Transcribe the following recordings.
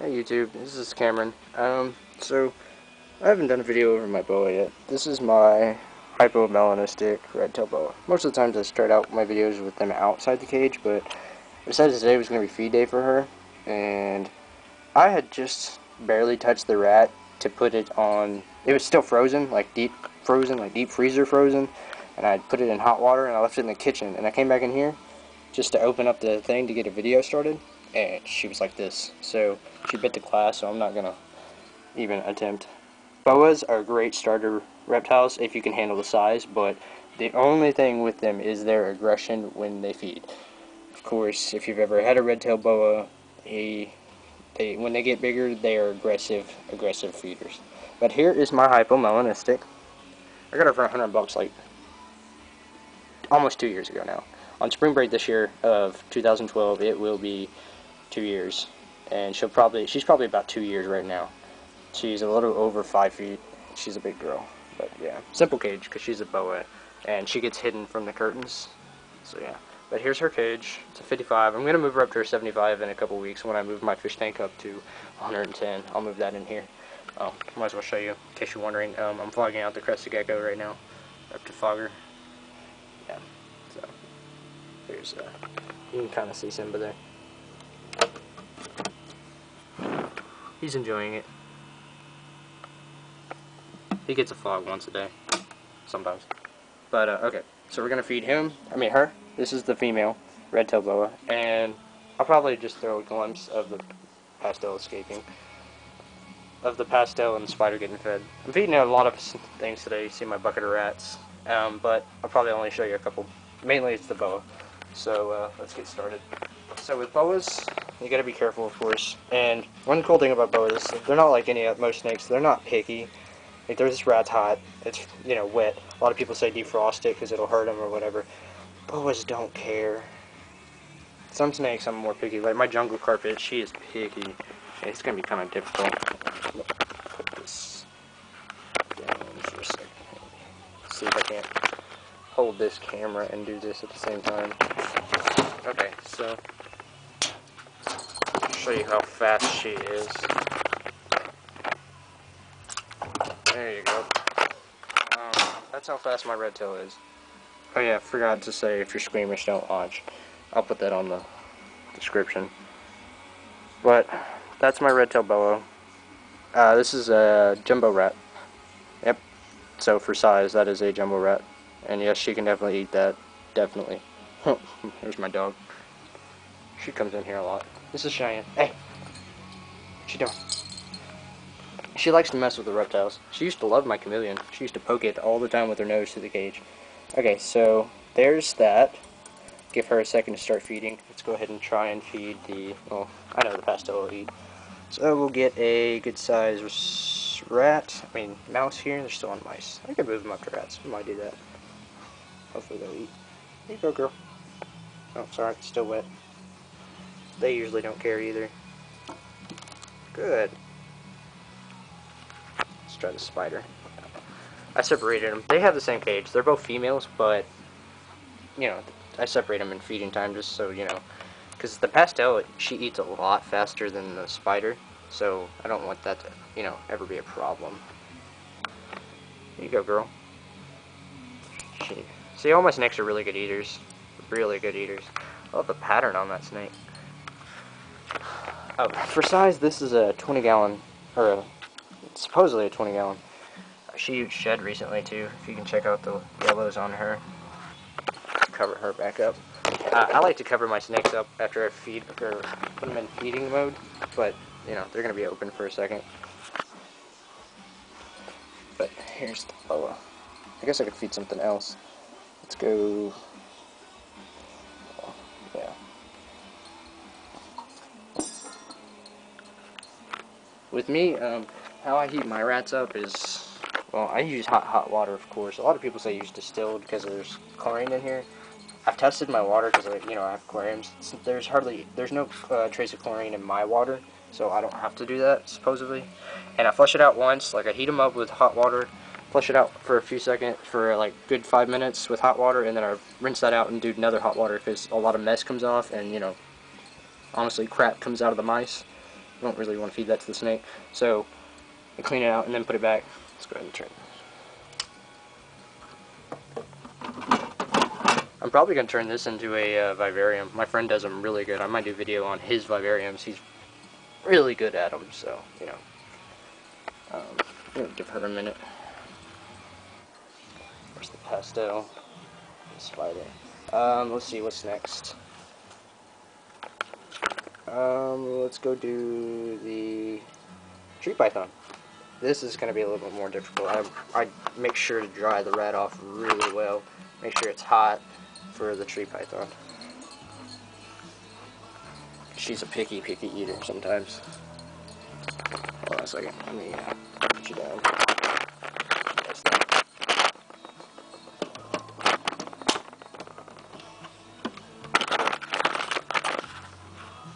Hey YouTube, this is Cameron. So I haven't done a video over my boa yet. This is my hypomelanistic red-tailed boa. Most of the times I start out my videos with them outside the cage, but I decided today was going to be feed day for her, and I had just barely touched the rat to put it on. It was still frozen, like deep freezer frozen, and I put it in hot water and I left it in the kitchen, and I came back in here just to open up the thing to get a video started, and she was like this. So she bit the glass, so I'm not gonna even attempt. Boas are great starter reptiles if you can handle the size, but the only thing with them is their aggression when they feed. Of course, if you've ever had a red-tailed boa, when they get bigger, they are aggressive feeders. But here is my hypomelanistic. I got her for $100 like almost 2 years ago now. On spring break this year of 2012, it will be 2 years, and she's probably about 2 years right now. She's a little over 5 feet. She's a big girl, but yeah, simple cage because she's a boa, and she gets hidden from the curtains. So yeah, but here's her cage. It's a 55. I'm gonna move her up to a 75 in a couple weeks when I move my fish tank up to 110. I'll move that in here. Might as well show you in case you're wondering. I'm flogging out the crested gecko right now, up to fogger. Yeah, so there's you can kind of see Simba there. He's enjoying it. He gets a flog once a day, sometimes. But okay, so we're gonna feed him. Her. This is the female red-tailed boa, and I'll probably just throw a glimpse of the pastel escaping, of the pastel and the spider getting fed. I'm feeding a lot of things today. You see my bucket of rats, but I'll probably only show you a couple. Mainly it's the boa. So let's get started. So with boas, you gotta be careful, of course. And one cool thing about boas, they're not like most snakes. They're not picky. Like, this rat's hot. It's, wet. A lot of people say defrost it because it'll hurt them or whatever. Boas don't care. Some snakes I'm more picky. Like my jungle carpet, she is picky. It's gonna be kind of difficult. Put this down for a second. See if I can't hold this camera and do this at the same time. Okay, so I'll show you how fast she is. There you go. That's how fast my red tail is. Oh yeah, forgot to say, if you're squeamish, don't launch. I'll put that on the description. But that's my red tail boa. This is a jumbo rat. Yep. So for size, that is a jumbo rat. And yes, she can definitely eat that. Definitely. There's my dog. She comes in here a lot. This is Cheyenne. Hey! What you doing? She likes to mess with the reptiles. She used to love my chameleon. She used to poke it all the time with her nose through the cage. Okay, so there's that. Give her a second to start feeding. Let's go ahead and try and feed the, well, I know the pastel will eat. So we'll get a good size mouse here. They're still on mice. I could move them up to rats. I might do that. Hopefully they'll eat. Here you go, girl. Oh, sorry, it's still wet. They usually don't care either. Good. Let's try the spider. I separated them. They have the same cage. They're both females, but, I separate them in feeding time just so, because the pastel, she eats a lot faster than the spider, so I don't want that to, ever be a problem. Here you go, girl. See, all my snakes are really good eaters. Really good eaters. I love the pattern on that snake. Oh, for size, this is a 20-gallon, or supposedly a 20-gallon. She shed recently too. If you can check out the yellows on her. Cover her back up. I like to cover my snakes up after I feed or put them in feeding mode, but they're gonna be open for a second. But here's the boa. I guess I could feed something else. Let's go. Oh, yeah. With me, how I heat my rats up is, well, I use hot water, of course. A lot of people say use distilled because there's chlorine in here. I've tested my water because I have aquariums. There's no trace of chlorine in my water, so I don't have to do that, supposedly. And I flush it out once, like I heat them up with hot water, flush it out for a few seconds, for like good 5 minutes with hot water, and then I rinse that out and do another hot water because a lot of mess comes off, and honestly crap comes out of the mice. You don't really want to feed that to the snake. So I clean it out and then put it back. Let's go ahead and turn. I'm probably going to turn this into a vivarium. My friend does them really good. I might do a video on his vivariums. He's really good at them, so, you know. Give her a minute. Where's the pastel? The spider. Let's see, what's next? Let's go do the tree python. This is going to be a little bit more difficult. I make sure to dry the rat off really well. Make sure it's hot for the tree python. She's a picky eater sometimes. Hold on a second. Let me put you down.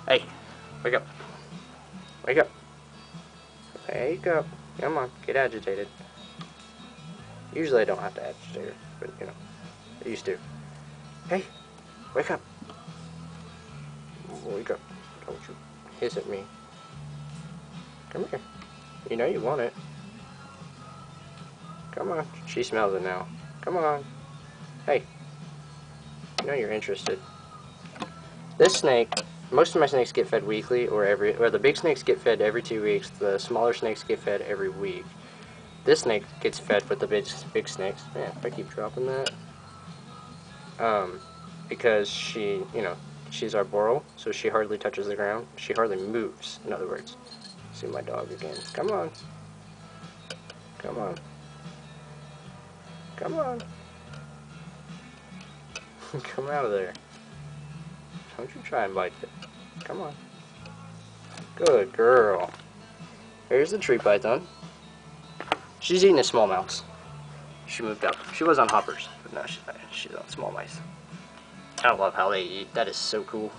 Hey, wake up. Wake up. Wake up. Come on, get agitated. Usually I don't have to agitate her, but you know, I used to. Hey, wake up. Wake up. Don't you hiss at me. Come here. You know you want it. Come on. She smells it now. Come on. Hey. You know you're interested. This snake, most of my snakes get fed weekly or the big snakes get fed every 2 weeks. The smaller snakes get fed every week. This snake gets fed with the big snakes. Man, if I keep dropping that. Because she, you know, she's arboreal, so she hardly touches the ground. She hardly moves, in other words. See my dog again. Come on. Come on. Come on. Come out of there. Don't you try and bite it. Come on. Good girl. Here's the tree python. She's eating a small mouse. She moved up. She was on hoppers, but now she's on small mice. I love how they eat. That is so cool.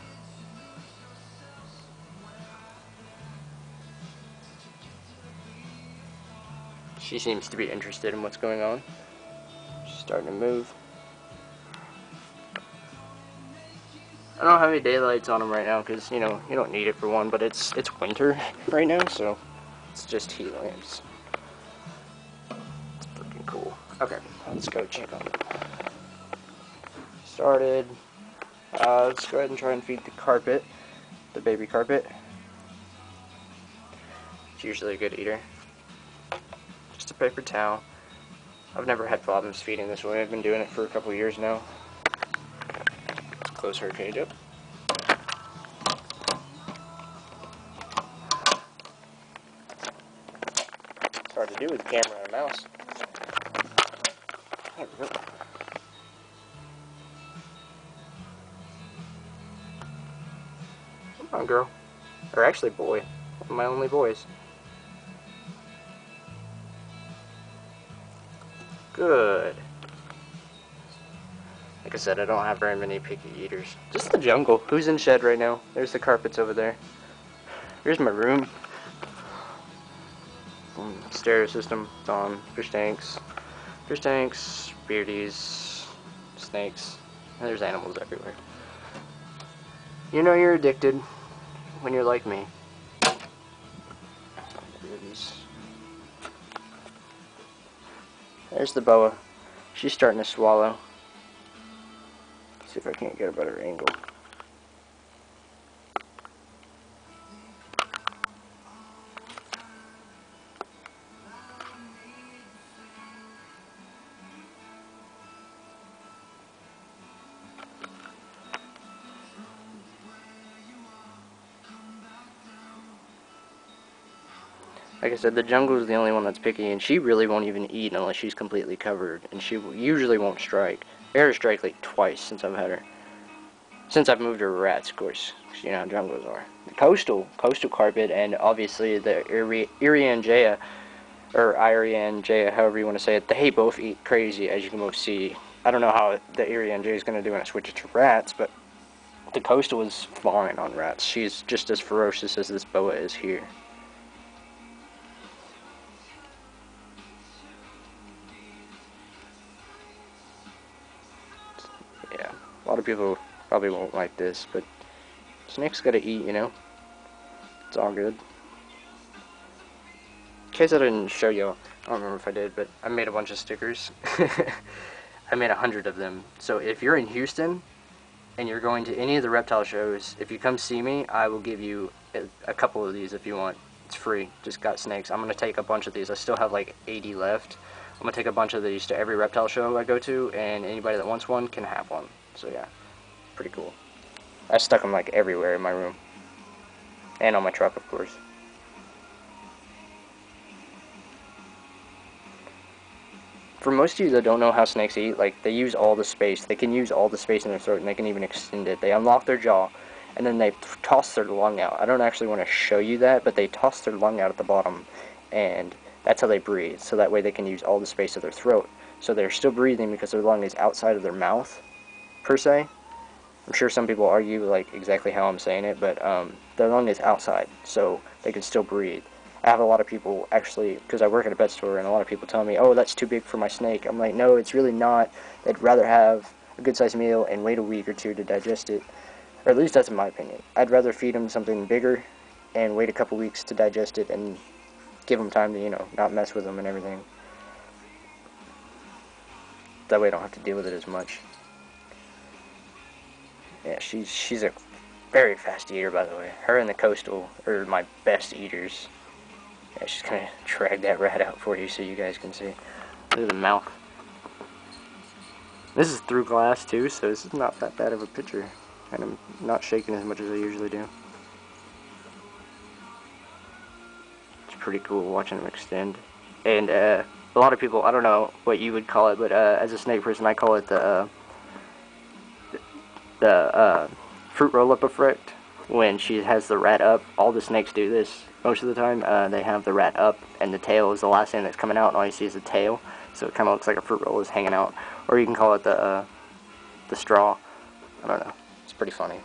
She seems to be interested in what's going on. She's starting to move. I don't have any daylights on them right now because, you know, you don't need it for one, but it's winter right now, so it's just heat lamps. It's freaking cool. Okay, let's go check on it. Started. Let's go ahead and try and feed the carpet, the baby carpet. It's usually a good eater. Just a paper towel. I've never had problems feeding this way. I've been doing it for a couple years now. Let's close her cage up. It's hard to do with a camera and a mouse. There we go. Come on, girl. Or actually, boy. One of my only boys. Good. Like I said, I don't have very many picky eaters. Just the jungle. Who's in shed right now? There's the carpets over there. Here's my room. Stereo system. It's on. Fish tanks. Fish tanks. Beardies. Snakes. And there's animals everywhere. You know you're addicted when you're like me. Beardies. There's the boa. She's starting to swallow. See if I can't get a better angle. Like I said, the jungle is the only one that's picky, and she really won't even eat unless she's completely covered, and she usually won't strike. I heard her strike like twice since I've had her. Since I've moved her to rats, of course, because you know how jungles are. The coastal carpet, and obviously the irian jaya, or irian jaya, however you want to say it, they both eat crazy, as you can both see. I don't know how the irian jaya is going to do when I switch it to rats, but the coastal is fine on rats. She's just as ferocious as this boa is here. Yeah, a lot of people probably won't like this, but snakes gotta eat, you know. It's all good. case I didn't show y'all, I don't remember if I did, but I made a bunch of stickers. I made 100 of them. So if you're in Houston and you're going to any of the reptile shows, if you come see me, I will give you a couple of these if you want. It's free. Just got snakes. I'm going to take a bunch of these. I still have like 80 left. I'm going to take a bunch of these to every reptile show I go to, and anybody that wants one can have one. So yeah, pretty cool. I stuck them like everywhere in my room. And on my truck, of course. For most of you that don't know how snakes eat, like, they use all the space. They can use all the space in their throat, and they can even extend it. They unlock their jaw, and then they toss their lung out. I don't actually want to show you that, but they toss their lung out at the bottom, and that's how they breathe. So that way they can use all the space of their throat. So they're still breathing because their lung is outside of their mouth, per se. I'm sure some people argue, like, exactly how I'm saying it, but their lung is outside, so they can still breathe. I have a lot of people, actually, because I work at a pet store, and a lot of people tell me, oh, that's too big for my snake. I'm like, no, it's really not. They'd rather have a good-sized meal and wait a week or two to digest it. Or at least that's in my opinion. I'd rather feed them something bigger and wait a couple weeks to digest it and give them time to, you know, not mess with them and everything. That way I don't have to deal with it as much. Yeah, she's a very fast eater, by the way. Her and the coastal are my best eaters. Yeah, she's gonna drag that rat out for you so you guys can see. Look at the mouth. This is through glass too, so this is not that bad of a picture. And I'm not shaking as much as I usually do. It's pretty cool watching them extend. And a lot of people, I don't know what you would call it, but as a snake person, I call it the fruit roll-up effect. When she has the rat up, all the snakes do this most of the time. They have the rat up, and the tail is the last thing that's coming out, and all you see is the tail, so it kind of looks like a fruit roll is hanging out. Or you can call it the straw. I don't know. It's pretty funny.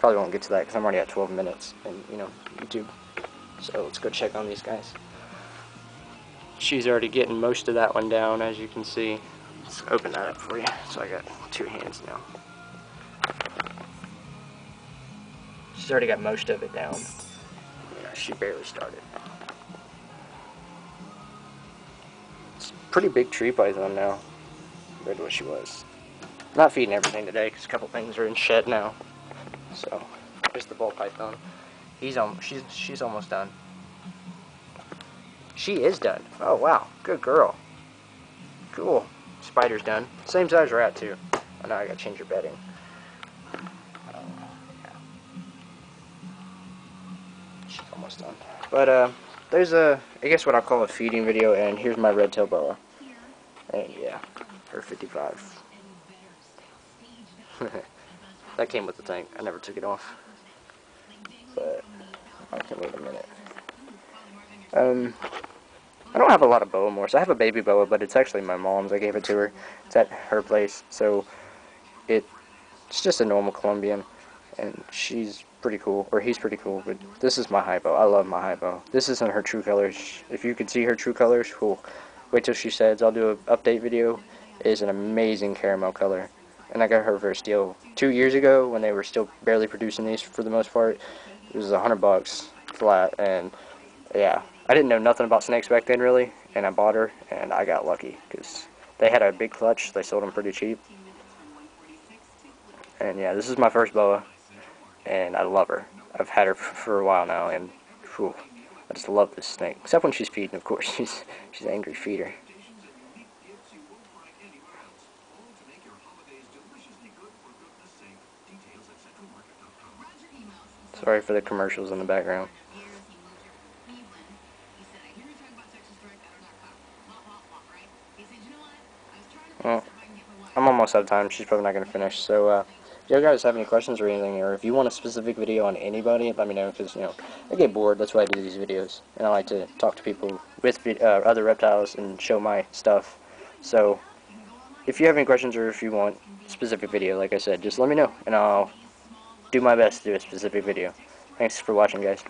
Probably won't get to that because I'm already at 12 minutes in, you know, YouTube. So let's go check on these guys. She's already getting most of that one down, as you can see. Let's open that up for you. So I got 2 hands now. She's already got most of it down. Yeah, she barely started. It's a pretty big tree python now, compared to what she was. Not feeding everything today, because a couple things are in shed now. So, here's the ball python. She's almost done. She is done. Oh wow, good girl. Cool. Spider's done. Same size rat too. Oh, now I gotta change her bedding. Almost done. But there's I guess what I'll call a feeding video, and here's my red-tailed boa. And yeah, her 55. That came with the tank. I never took it off. But I can wait a minute. I don't have a lot of boa more, so I have a baby boa, but it's actually my mom's. I gave it to her. It's at her place, so it's just a normal Colombian, and she's pretty cool, or he's pretty cool, but this is my hypo. I love my hypo. This isn't her true colors. If you could see her true colors, cool. Wait till she sheds. I'll do an update video. It is an amazing caramel color, and I got her for a steal 2 years ago when they were still barely producing these for the most part. It was $100 flat, and yeah, I didn't know nothing about snakes back then really, and I bought her, and I got lucky because they had a big clutch. They sold them pretty cheap, and yeah, this is my first boa. And I love her. I've had her for a while now, and whew, I just love this snake. Except when she's feeding, of course. She's an angry feeder. Sorry for the commercials in the background. Well, I'm almost out of time. She's probably not going to finish, so if you guys have any questions or anything, or if you want a specific video on anybody, let me know, because, you know, I get bored. That's why I do these videos, and I like to talk to people with other reptiles and show my stuff. So, if you have any questions or if you want a specific video, like I said, just let me know, and I'll do my best to do a specific video. Thanks for watching, guys.